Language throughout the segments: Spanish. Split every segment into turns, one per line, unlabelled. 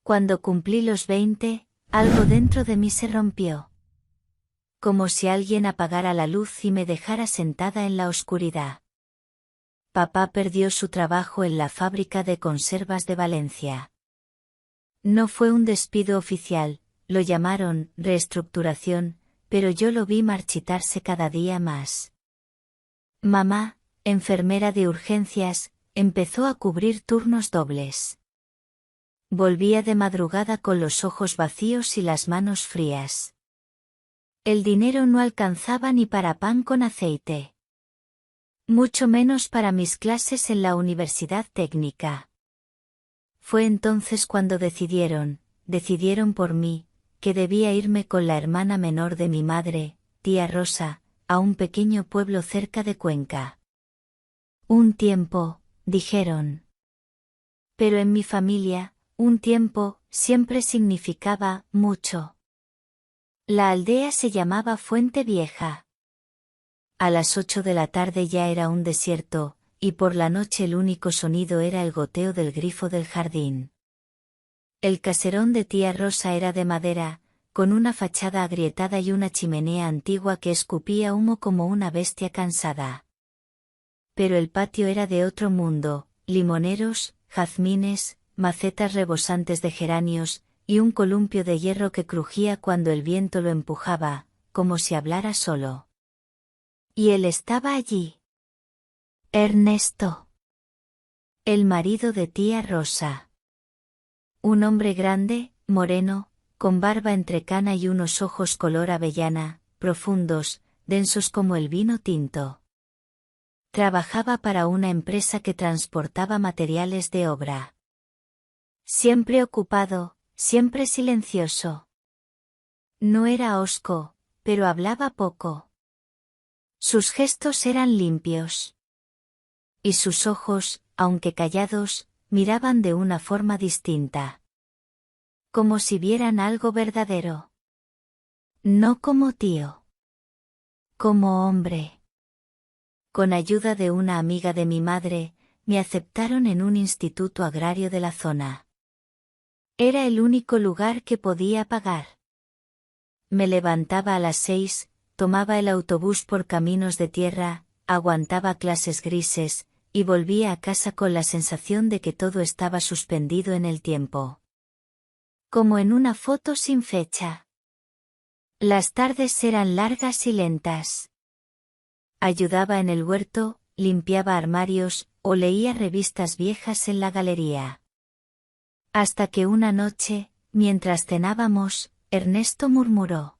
Cuando cumplí los 20, algo dentro de mí se rompió. Como si alguien apagara la luz y me dejara sentada en la oscuridad. Papá perdió su trabajo en la fábrica de conservas de Valencia. No fue un despido oficial, lo llamaron reestructuración, pero yo lo vi marchitarse cada día más. Mamá, enfermera de urgencias, empezó a cubrir turnos dobles. Volvía de madrugada con los ojos vacíos y las manos frías. El dinero no alcanzaba ni para pan con aceite. Mucho menos para mis clases en la universidad técnica. Fue entonces cuando decidieron por mí, que debía irme con la hermana menor de mi madre, tía Rosa, a un pequeño pueblo cerca de Cuenca. Un tiempo, dijeron. Pero en mi familia, un tiempo, siempre significaba mucho. La aldea se llamaba Fuente Vieja. A las 8 de la tarde ya era un desierto, y por la noche el único sonido era el goteo del grifo del jardín. El caserón de tía Rosa era de madera, con una fachada agrietada y una chimenea antigua que escupía humo como una bestia cansada. Pero el patio era de otro mundo, limoneros, jazmines, macetas rebosantes de geranios, y un columpio de hierro que crujía cuando el viento lo empujaba, como si hablara solo. Y él estaba allí. Ernesto. El marido de tía Rosa. Un hombre grande, moreno, con barba entrecana y unos ojos color avellana, profundos, densos como el vino tinto. Trabajaba para una empresa que transportaba materiales de obra. Siempre ocupado, siempre silencioso. No era hosco, pero hablaba poco. Sus gestos eran limpios. Y sus ojos, aunque callados, miraban de una forma distinta. Como si vieran algo verdadero. No como tío. Como hombre. Con ayuda de una amiga de mi madre, me aceptaron en un instituto agrario de la zona. Era el único lugar que podía pagar. Me levantaba a las 6, tomaba el autobús por caminos de tierra, aguantaba clases grises, y volvía a casa con la sensación de que todo estaba suspendido en el tiempo. Como en una foto sin fecha. Las tardes eran largas y lentas. Ayudaba en el huerto, limpiaba armarios, o leía revistas viejas en la galería. Hasta que una noche, mientras cenábamos, Ernesto murmuró.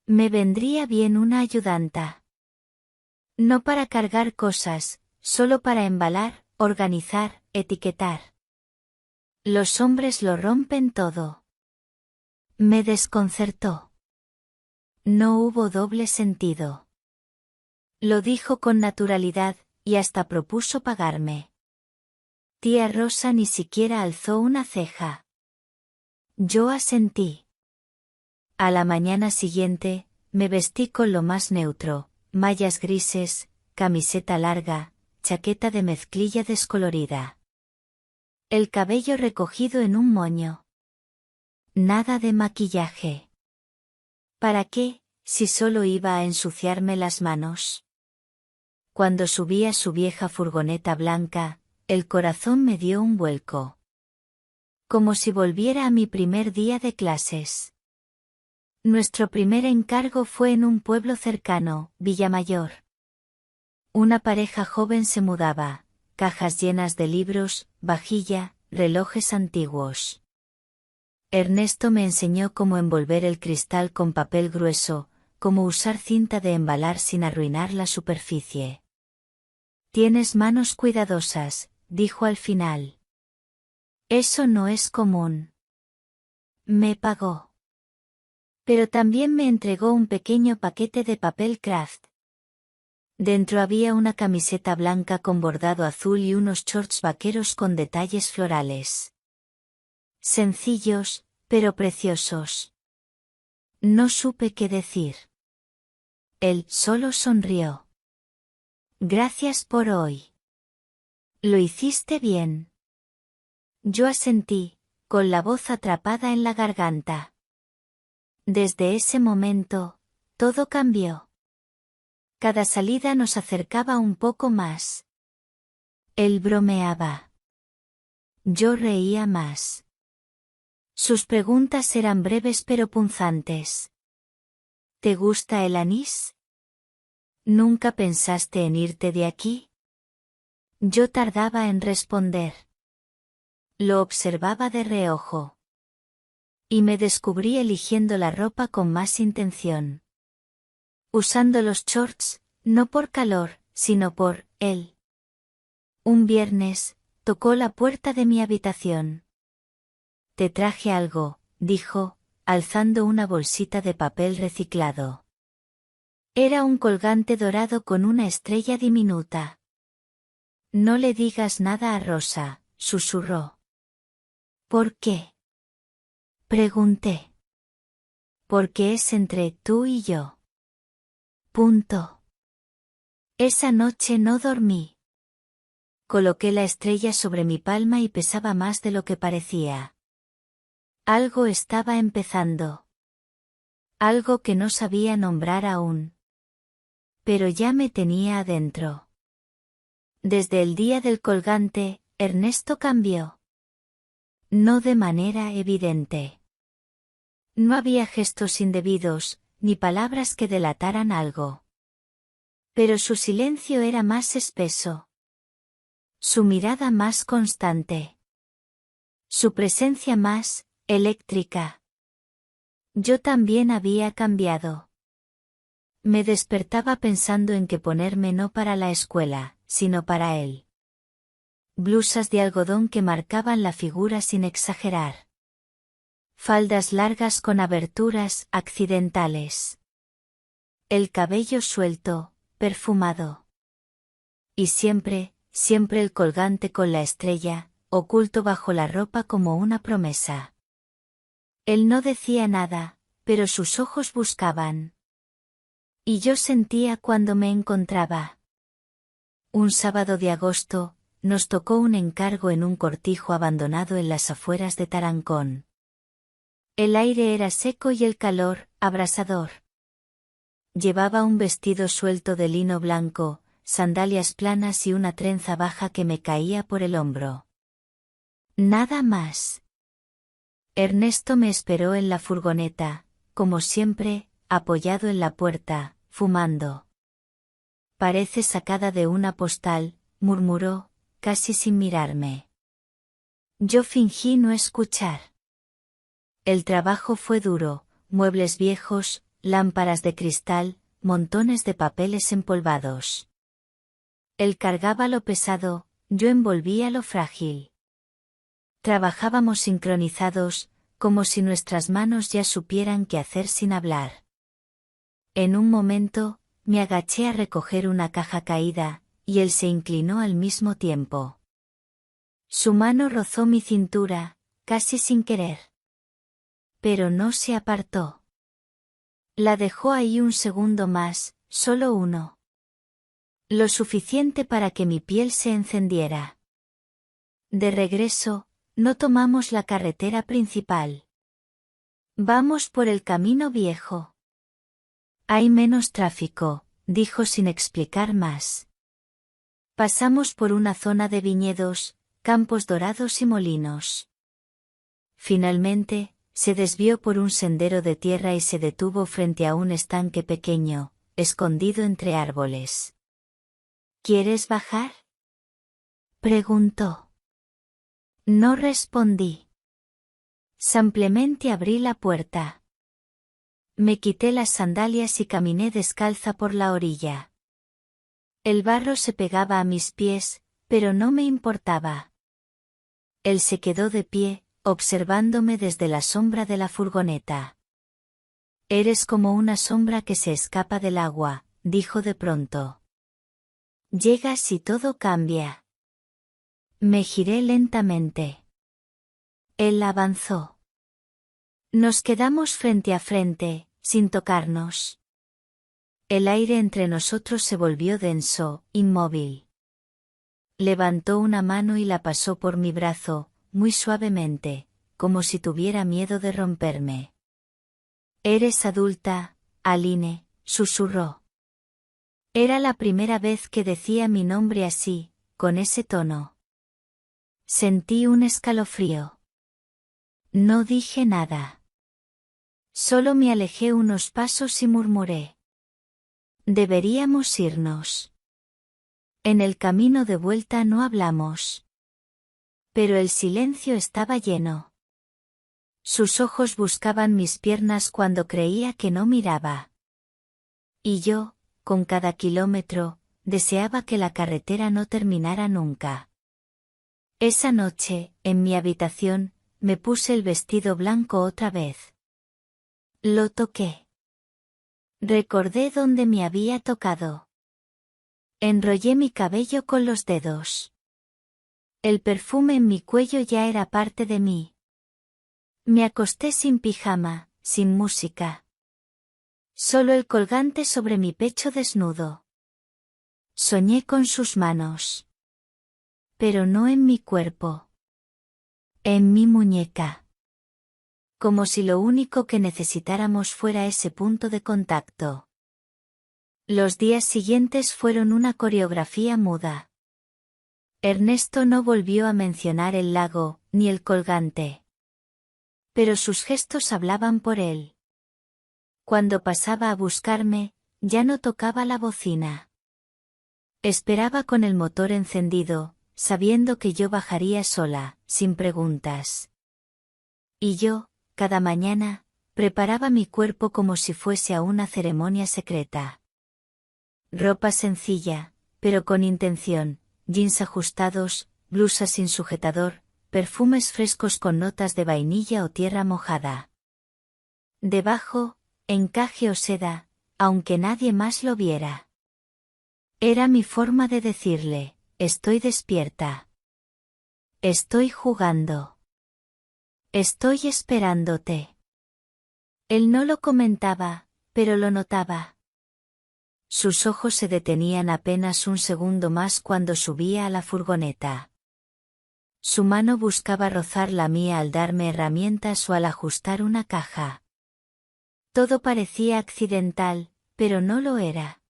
Me vendría bien una ayudanta. No para cargar cosas, solo para embalar, organizar, etiquetar. Los hombres lo rompen todo. Me desconcertó. No hubo doble sentido. Lo dijo con naturalidad, y hasta propuso pagarme. Tía Rosa ni siquiera alzó una ceja. Yo asentí. A la mañana siguiente, me vestí con lo más neutro, mallas grises, camiseta larga, chaqueta de mezclilla descolorida. El cabello recogido en un moño. Nada de maquillaje. ¿Para qué, si solo iba a ensuciarme las manos? Cuando subí a su vieja furgoneta blanca, el corazón me dio un vuelco. Como si volviera a mi primer día de clases. Nuestro primer encargo fue en un pueblo cercano, Villamayor. Una pareja joven se mudaba, cajas llenas de libros, vajilla, relojes antiguos. Ernesto me enseñó cómo envolver el cristal con papel grueso, cómo usar cinta de embalar sin arruinar la superficie. Tienes manos cuidadosas, dijo al final. Eso no es común. Me pagó. Pero también me entregó un pequeño paquete de papel craft. Dentro había una camiseta blanca con bordado azul y unos shorts vaqueros con detalles florales. Sencillos, pero preciosos. No supe qué decir. Él solo sonrió. Gracias por hoy. Lo hiciste bien. Yo asentí, con la voz atrapada en la garganta. Desde ese momento, todo cambió. Cada salida nos acercaba un poco más. Él bromeaba. Yo reía más. Sus preguntas eran breves pero punzantes. ¿Te gusta el anís? ¿Nunca pensaste en irte de aquí? Yo tardaba en responder. Lo observaba de reojo. Y me descubrí eligiendo la ropa con más intención. Usando los shorts, no por calor, sino por él. Un viernes, tocó la puerta de mi habitación. Te traje algo, dijo, alzando una bolsita de papel reciclado. Era un colgante dorado con una estrella diminuta. No le digas nada a Rosa, susurró. ¿Por qué? Pregunté. Porque es entre tú y yo. Punto. Esa noche no dormí. Coloqué la estrella sobre mi palma y pesaba más de lo que parecía. Algo estaba empezando. Algo que no sabía nombrar aún. Pero ya me tenía adentro. Desde el día del colgante, Ernesto cambió. No de manera evidente. No había gestos indebidos, ni palabras que delataran algo. Pero su silencio era más espeso. Su mirada más constante. Su presencia más eléctrica. Yo también había cambiado. Me despertaba pensando en que ponerme no para la escuela, sino para él. Blusas de algodón que marcaban la figura sin exagerar. Faldas largas con aberturas accidentales. El cabello suelto, perfumado. Y siempre el colgante con la estrella, oculto bajo la ropa como una promesa. Él no decía nada, pero sus ojos buscaban. Y yo sentía cuando me encontraba. Un sábado de agosto, nos tocó un encargo en un cortijo abandonado en las afueras de Tarancón. El aire era seco y el calor, abrasador. Llevaba un vestido suelto de lino blanco, sandalias planas y una trenza baja que me caía por el hombro. Nada más. Ernesto me esperó en la furgoneta, como siempre, apoyado en la puerta, fumando. Parece sacada de una postal, murmuró, casi sin mirarme. Yo fingí no escuchar. El trabajo fue duro, muebles viejos, lámparas de cristal, montones de papeles empolvados. Él cargaba lo pesado, yo envolvía lo frágil. Trabajábamos sincronizados, como si nuestras manos ya supieran qué hacer sin hablar. En un momento, me agaché a recoger una caja caída, y él se inclinó al mismo tiempo. Su mano rozó mi cintura, casi sin querer. Pero no se apartó. La dejó ahí un segundo más, solo uno. Lo suficiente para que mi piel se encendiera. De regreso, no tomamos la carretera principal. Vamos por el camino viejo. Hay menos tráfico, dijo sin explicar más. Pasamos por una zona de viñedos, campos dorados y molinos. Finalmente, se desvió por un sendero de tierra y se detuvo frente a un estanque pequeño, escondido entre árboles. ¿Quieres bajar? Preguntó. No respondí. Simplemente abrí la puerta. Me quité las sandalias y caminé descalza por la orilla. El barro se pegaba a mis pies, pero no me importaba. Él se quedó de pie, observándome desde la sombra de la furgoneta. Eres como una sombra que se escapa del agua, dijo de pronto. Llegas y todo cambia. Me giré lentamente. Él avanzó. Nos quedamos frente a frente, sin tocarnos. El aire entre nosotros se volvió denso, inmóvil. Levantó una mano y la pasó por mi brazo, muy suavemente, como si tuviera miedo de romperme. «Eres adulta, Aline», susurró. Era la primera vez que decía mi nombre así, con ese tono. Sentí un escalofrío. No dije nada. Solo me alejé unos pasos y murmuré: «Deberíamos irnos». En el camino de vuelta no hablamos. Pero el silencio estaba lleno. Sus ojos buscaban mis piernas cuando creía que no miraba. Y yo, con cada kilómetro, deseaba que la carretera no terminara nunca. Esa noche, en mi habitación, me puse el vestido blanco otra vez. Lo toqué. Recordé dónde me había tocado. Enrollé mi cabello con los dedos. El perfume en mi cuello ya era parte de mí. Me acosté sin pijama, sin música. Solo el colgante sobre mi pecho desnudo. Soñé con sus manos. Pero no en mi cuerpo. En mi muñeca. Como si lo único que necesitáramos fuera ese punto de contacto. Los días siguientes fueron una coreografía muda. Ernesto no volvió a mencionar el lago, ni el colgante. Pero sus gestos hablaban por él. Cuando pasaba a buscarme, ya no tocaba la bocina. Esperaba con el motor encendido, sabiendo que yo bajaría sola, sin preguntas. Y yo, cada mañana, preparaba mi cuerpo como si fuese a una ceremonia secreta. Ropa sencilla, pero con intención, jeans ajustados, blusa sin sujetador, perfumes frescos con notas de vainilla o tierra mojada. Debajo, encaje o seda, aunque nadie más lo viera. Era mi forma de decirle: estoy despierta. Estoy jugando. Estoy esperándote. Él no lo comentaba, pero lo notaba. Sus ojos se detenían apenas un segundo más cuando subía a la furgoneta. Su mano buscaba rozar la mía al darme herramientas o al ajustar una caja. Todo parecía accidental, pero no lo era.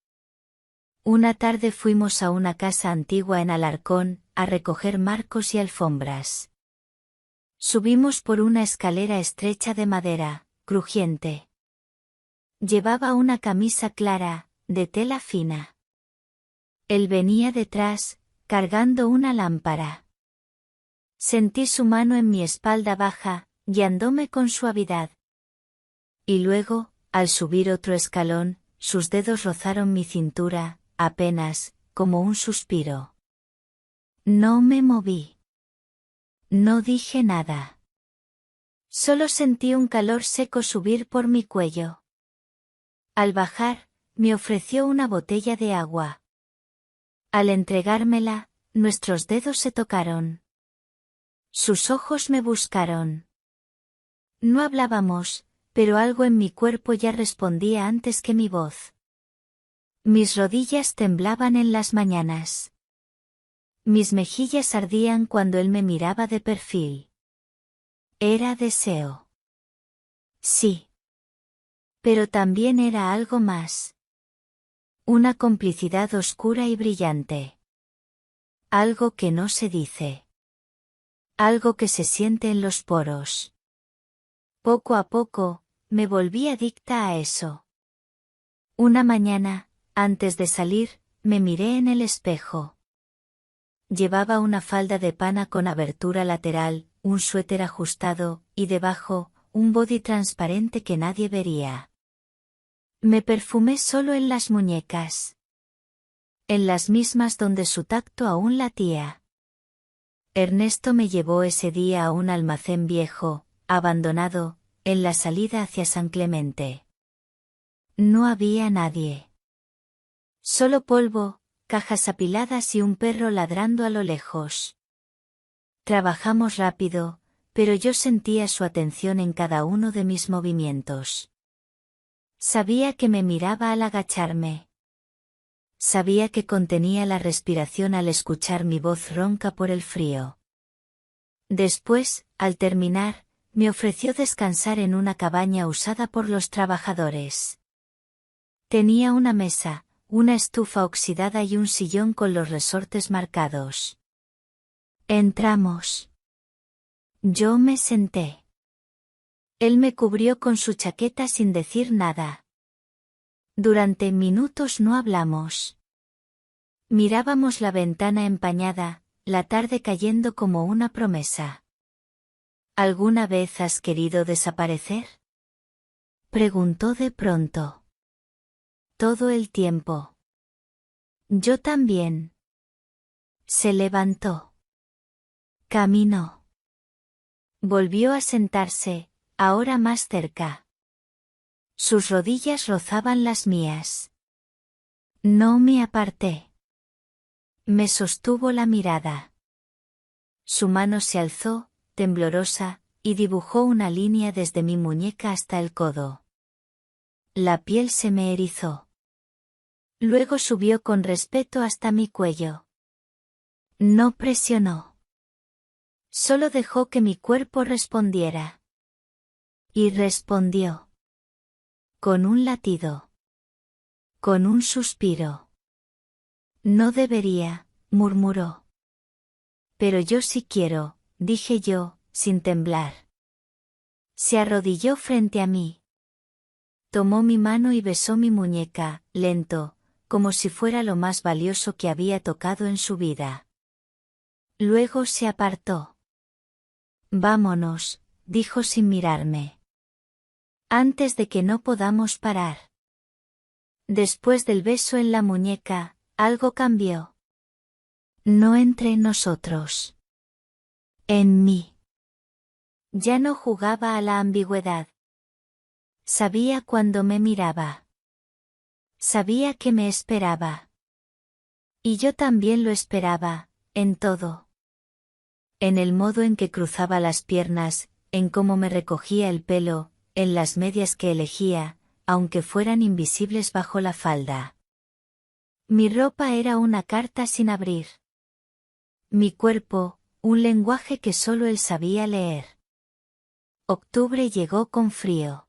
Una tarde fuimos a una casa antigua en Alarcón, a recoger marcos y alfombras. Subimos por una escalera estrecha de madera, crujiente. Llevaba una camisa clara, de tela fina. Él venía detrás, cargando una lámpara. Sentí su mano en mi espalda baja, guiándome con suavidad. Y luego, al subir otro escalón, sus dedos rozaron mi cintura, apenas, como un suspiro. No me moví. No dije nada. Solo sentí un calor seco subir por mi cuello. Al bajar, me ofreció una botella de agua. Al entregármela, nuestros dedos se tocaron. Sus ojos me buscaron. No hablábamos, pero algo en mi cuerpo ya respondía antes que mi voz. Mis rodillas temblaban en las mañanas. Mis mejillas ardían cuando él me miraba de perfil. Era deseo. Sí. Pero también era algo más. Una complicidad oscura y brillante. Algo que no se dice. Algo que se siente en los poros. Poco a poco, me volví adicta a eso. Una mañana, antes de salir, me miré en el espejo. Llevaba una falda de pana con abertura lateral, un suéter ajustado, y debajo, un body transparente que nadie vería. Me perfumé solo en las muñecas. En las mismas donde su tacto aún latía. Ernesto me llevó ese día a un almacén viejo, abandonado, en la salida hacia San Clemente. No había nadie. Solo polvo, cajas apiladas y un perro ladrando a lo lejos. Trabajamos rápido, pero yo sentía su atención en cada uno de mis movimientos. Sabía que me miraba al agacharme. Sabía que contenía la respiración al escuchar mi voz ronca por el frío. Después, al terminar, me ofreció descansar en una cabaña usada por los trabajadores. Tenía una mesa, una estufa oxidada y un sillón con los resortes marcados. Entramos. Yo me senté. Él me cubrió con su chaqueta sin decir nada. Durante minutos no hablamos. Mirábamos la ventana empañada, la tarde cayendo como una promesa. ¿Alguna vez has querido desaparecer? Preguntó de pronto. Todo el tiempo. Yo también. Se levantó. Caminó. Volvió a sentarse, ahora más cerca. Sus rodillas rozaban las mías. No me aparté. Me sostuvo la mirada. Su mano se alzó, temblorosa, y dibujó una línea desde mi muñeca hasta el codo. La piel se me erizó. Luego subió con respeto hasta mi cuello. No presionó. Solo dejó que mi cuerpo respondiera. Y respondió. Con un latido. Con un suspiro. No debería, murmuró. Pero yo sí quiero, dije yo, sin temblar. Se arrodilló frente a mí. Tomó mi mano y besó mi muñeca, lento, como si fuera lo más valioso que había tocado en su vida. Luego se apartó. Vámonos, dijo sin mirarme. Antes de que no podamos parar. Después del beso en la muñeca, algo cambió. No entre nosotros. En mí. Ya no jugaba a la ambigüedad. Sabía cuando me miraba. Sabía que me esperaba. Y yo también lo esperaba, en todo. En el modo en que cruzaba las piernas, en cómo me recogía el pelo, en las medias que elegía, aunque fueran invisibles bajo la falda. Mi ropa era una carta sin abrir. Mi cuerpo, un lenguaje que solo él sabía leer. Octubre llegó con frío.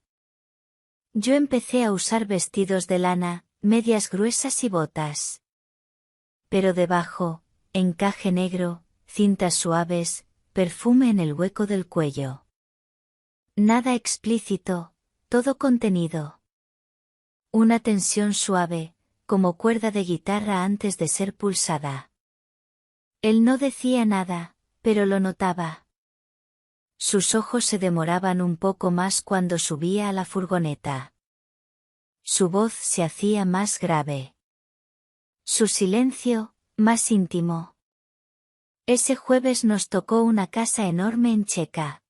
Yo empecé a usar vestidos de lana, medias gruesas y botas. Pero debajo, encaje negro, cintas suaves, perfume en el hueco del cuello. Nada explícito, todo contenido. Una tensión suave, como cuerda de guitarra antes de ser pulsada. Él no decía nada, pero lo notaba. Sus ojos se demoraban un poco más cuando subía a la furgoneta. Su voz se hacía más grave. Su silencio, más íntimo. Ese jueves nos tocó una casa enorme en Checa.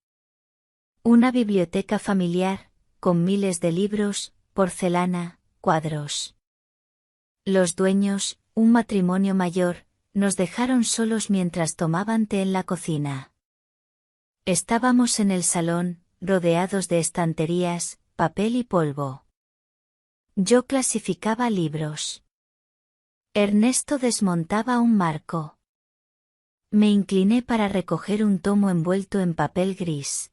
Una biblioteca familiar, con miles de libros, porcelana, cuadros. Los dueños, un matrimonio mayor, nos dejaron solos mientras tomaban té en la cocina. Estábamos en el salón, rodeados de estanterías, papel y polvo. Yo clasificaba libros. Ernesto desmontaba un marco. Me incliné para recoger un tomo envuelto en papel gris.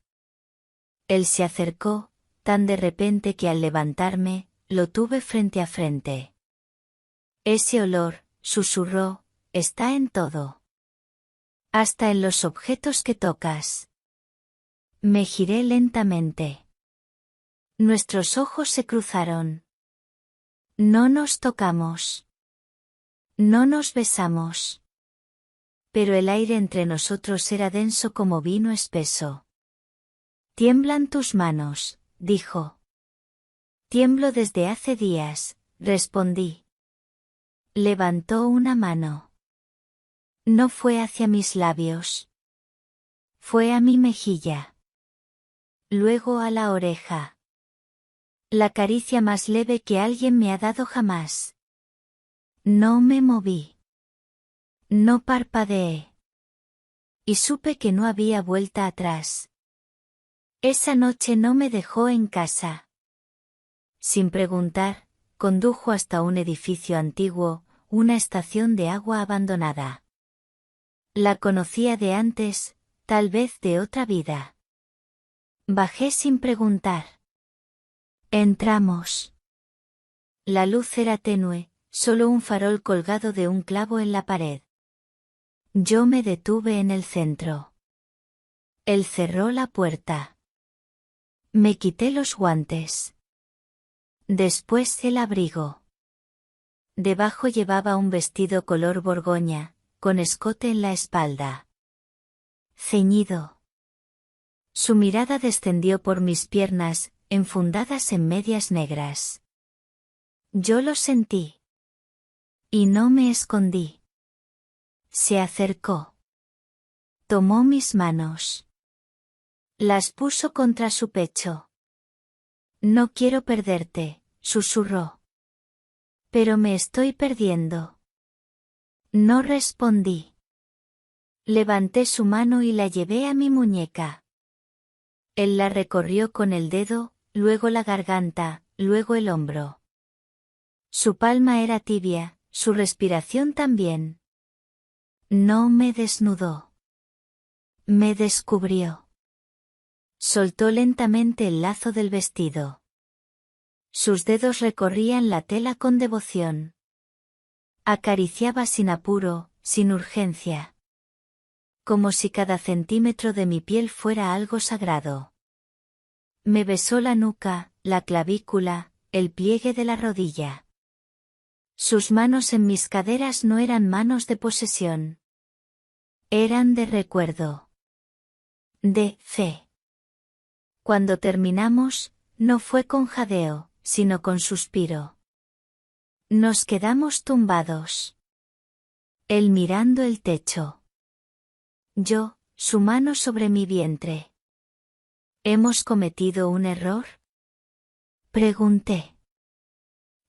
Él se acercó, tan de repente que al levantarme, lo tuve frente a frente. Ese olor, susurró, está en todo. Hasta en los objetos que tocas. Me giré lentamente. Nuestros ojos se cruzaron. No nos tocamos. No nos besamos. Pero el aire entre nosotros era denso como vino espeso. Tiemblan tus manos, dijo. Tiemblo desde hace días, respondí. Levantó una mano. No fue hacia mis labios. Fue a mi mejilla. Luego a la oreja. La caricia más leve que alguien me ha dado jamás. No me moví. No parpadeé. Y supe que no había vuelta atrás. Esa noche no me dejó en casa. Sin preguntar, condujo hasta un edificio antiguo, una estación de agua abandonada. La conocía de antes, tal vez de otra vida. Bajé sin preguntar. Entramos. La luz era tenue, solo un farol colgado de un clavo en la pared. Yo me detuve en el centro. Él cerró la puerta. Me quité los guantes. Después el abrigo. Debajo llevaba un vestido color borgoña, con escote en la espalda. Ceñido. Su mirada descendió por mis piernas, enfundadas en medias negras. Yo lo sentí. Y no me escondí. Se acercó. Tomó mis manos. Las puso contra su pecho. No quiero perderte, susurró. Pero me estoy perdiendo. No respondí. Levanté su mano y la llevé a mi muñeca. Él la recorrió con el dedo, luego la garganta, luego el hombro. Su palma era tibia, su respiración también. No me desnudó. Me descubrió. Soltó lentamente el lazo del vestido. Sus dedos recorrían la tela con devoción. Acariciaba sin apuro, sin urgencia. Como si cada centímetro de mi piel fuera algo sagrado. Me besó la nuca, la clavícula, el pliegue de la rodilla. Sus manos en mis caderas no eran manos de posesión. Eran de recuerdo. De fe. Cuando terminamos, no fue con jadeo, sino con suspiro. Nos quedamos tumbados. Él mirando el techo. Yo, su mano sobre mi vientre. ¿Hemos cometido un error? Pregunté.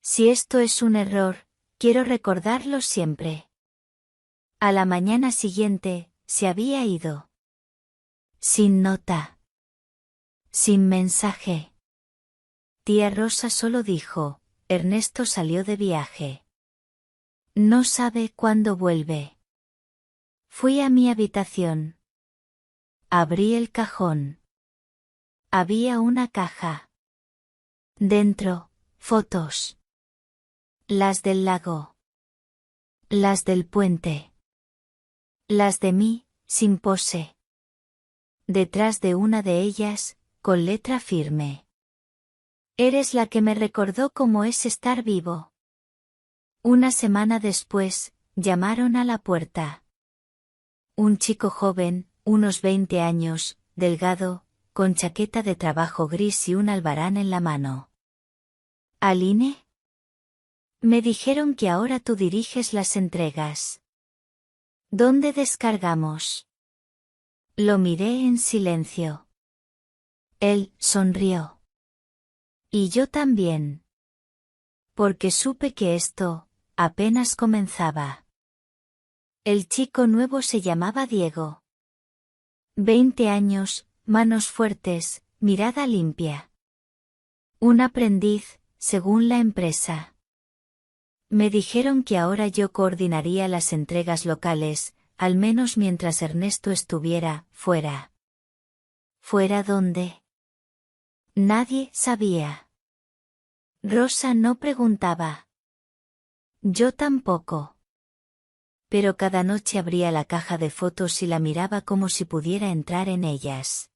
Si esto es un error, quiero recordarlo siempre. A la mañana siguiente, se había ido. Sin nota. Sin mensaje. Tía Rosa solo dijo, Ernesto salió de viaje. No sabe cuándo vuelve. Fui a mi habitación. Abrí el cajón. Había una caja. Dentro, fotos. Las del lago. Las del puente. Las de mí, sin pose. Detrás de una de ellas, con letra firme. Eres la que me recordó cómo es estar vivo. Una semana después, llamaron a la puerta. Un chico joven, unos 20 años, delgado, con chaqueta de trabajo gris y un albarán en la mano. ¿Aline? Me dijeron que ahora tú diriges las entregas. ¿Dónde descargamos? Lo miré en silencio. Él sonrió. Y yo también. Porque supe que esto, apenas comenzaba. El chico nuevo se llamaba Diego. 20 años, manos fuertes, mirada limpia. Un aprendiz, según la empresa. Me dijeron que ahora yo coordinaría las entregas locales, al menos mientras Ernesto estuviera fuera. ¿Fuera dónde? Nadie sabía. Rosa no preguntaba. Yo tampoco. Pero cada noche abría la caja de fotos y la miraba como si pudiera entrar en ellas.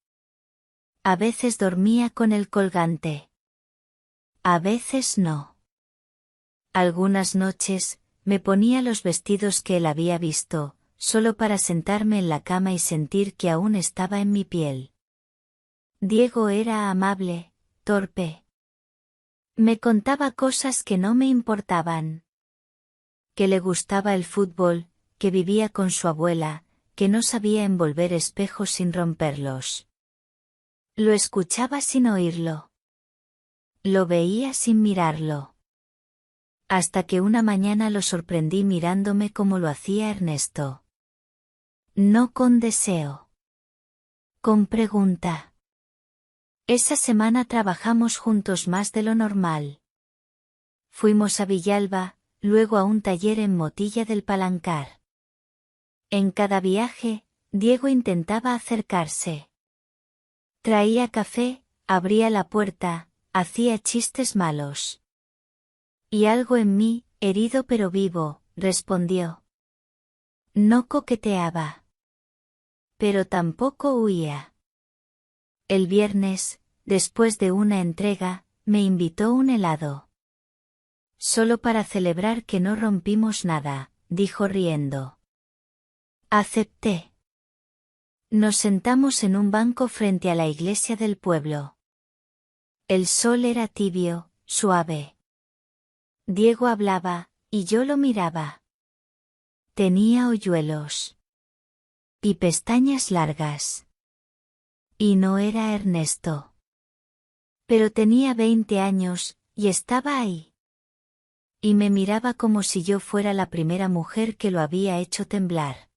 A veces dormía con el colgante. A veces no. Algunas noches, me ponía los vestidos que él había visto, solo para sentarme en la cama y sentir que aún estaba en mi piel. Diego era amable, torpe. Me contaba cosas que no me importaban. Que le gustaba el fútbol, que vivía con su abuela, que no sabía envolver espejos sin romperlos. Lo escuchaba sin oírlo. Lo veía sin mirarlo. Hasta que una mañana lo sorprendí mirándome como lo hacía Ernesto. No con deseo. Con pregunta. Esa semana trabajamos juntos más de lo normal. Fuimos a Villalba, luego a un taller en Motilla del Palancar. En cada viaje, Diego intentaba acercarse. Traía café, abría la puerta, hacía chistes malos. Y algo en mí, herido pero vivo, respondió. No coqueteaba. Pero tampoco huía. El viernes, después de una entrega, me invitó un helado. Solo para celebrar que no rompimos nada, dijo riendo. Acepté. Nos sentamos en un banco frente a la iglesia del pueblo. El sol era tibio, suave. Diego hablaba, y yo lo miraba. Tenía hoyuelos. Y pestañas largas. Y no era Ernesto. Pero tenía 20 años, y estaba ahí. Y me miraba como si yo fuera la primera mujer que lo había hecho temblar.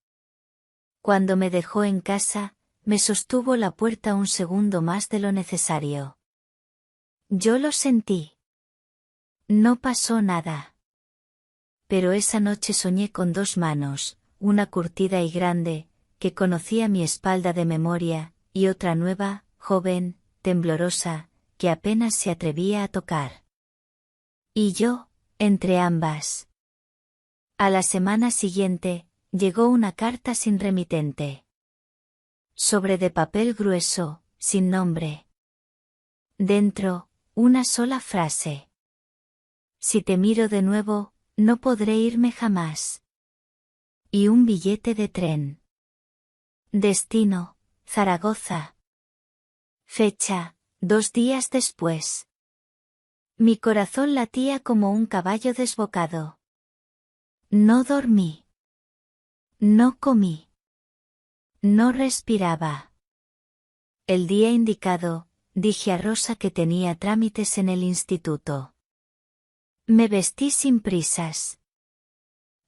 Cuando me dejó en casa, me sostuvo la puerta un segundo más de lo necesario. Yo lo sentí. No pasó nada. Pero esa noche soñé con 2 manos, una curtida y grande, que conocía mi espalda de memoria, y otra nueva, joven, temblorosa, que apenas se atrevía a tocar. Y yo, entre ambas. A la semana siguiente, llegó una carta sin remitente. Sobre de papel grueso, sin nombre. Dentro, una sola frase. Si te miro de nuevo, no podré irme jamás. Y un billete de tren. Destino, Zaragoza. Fecha, 2 días después. Mi corazón latía como un caballo desbocado. No dormí. No comí. No respiraba. El día indicado, dije a Rosa que tenía trámites en el instituto. Me vestí sin prisas.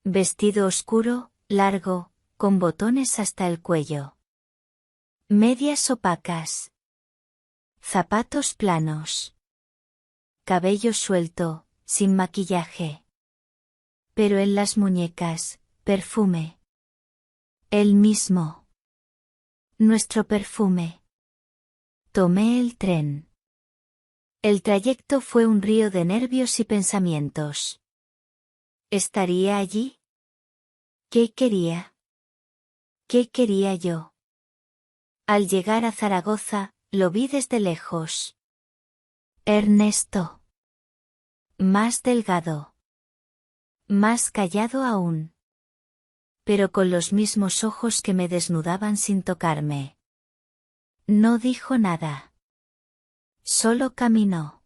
Vestido oscuro, largo, con botones hasta el cuello. Medias opacas. Zapatos planos. Cabello suelto, sin maquillaje. Pero en las muñecas, perfume. El mismo. Nuestro perfume. Tomé el tren. El trayecto fue un río de nervios y pensamientos. ¿Estaría allí? ¿Qué quería? ¿Qué quería yo? Al llegar a Zaragoza, lo vi desde lejos. Ernesto. Más delgado. Más callado aún. Pero con los mismos ojos que me desnudaban sin tocarme. No dijo nada. Solo caminó.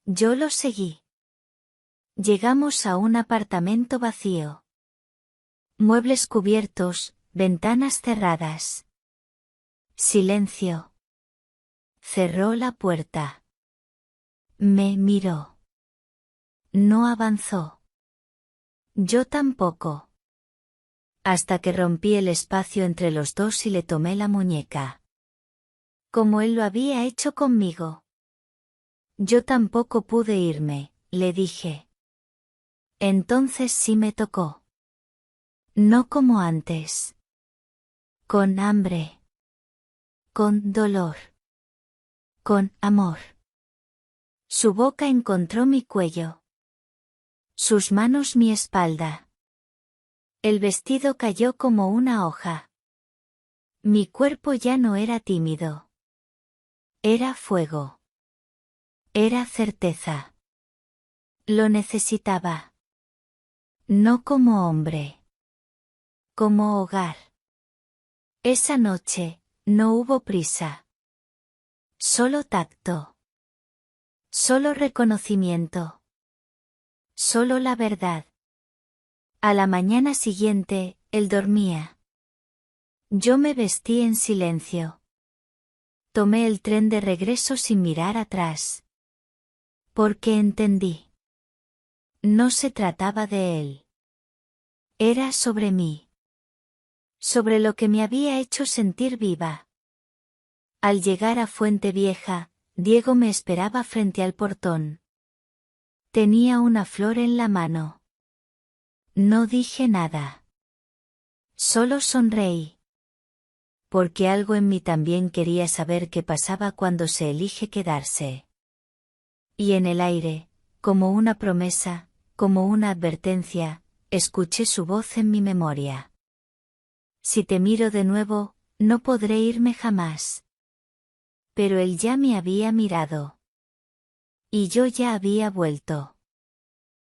Yo lo seguí. Llegamos a un apartamento vacío. Muebles cubiertos, ventanas cerradas. Silencio. Cerró la puerta. Me miró. No avanzó. Yo tampoco. Hasta que rompí el espacio entre los dos y le tomé la muñeca. Como él lo había hecho conmigo. Yo tampoco pude irme, le dije. Entonces sí me tocó. No como antes. Con hambre. Con dolor. Con amor. Su boca encontró mi cuello. Sus manos mi espalda. El vestido cayó como una hoja. Mi cuerpo ya no era tímido. Era fuego. Era certeza. Lo necesitaba. No como hombre. Como hogar. Esa noche, no hubo prisa. Solo tacto. Solo reconocimiento. Solo la verdad. A la mañana siguiente, él dormía. Yo me vestí en silencio. Tomé el tren de regreso sin mirar atrás. Porque entendí. No se trataba de él. Era sobre mí. Sobre lo que me había hecho sentir viva. Al llegar a Fuente Vieja, Diego me esperaba frente al portón. Tenía una flor en la mano. No dije nada. Solo sonreí. Porque algo en mí también quería saber qué pasaba cuando se elige quedarse. Y en el aire, como una promesa, como una advertencia, escuché su voz en mi memoria. Si te miro de nuevo, no podré irme jamás. Pero él ya me había mirado. Y yo ya había vuelto.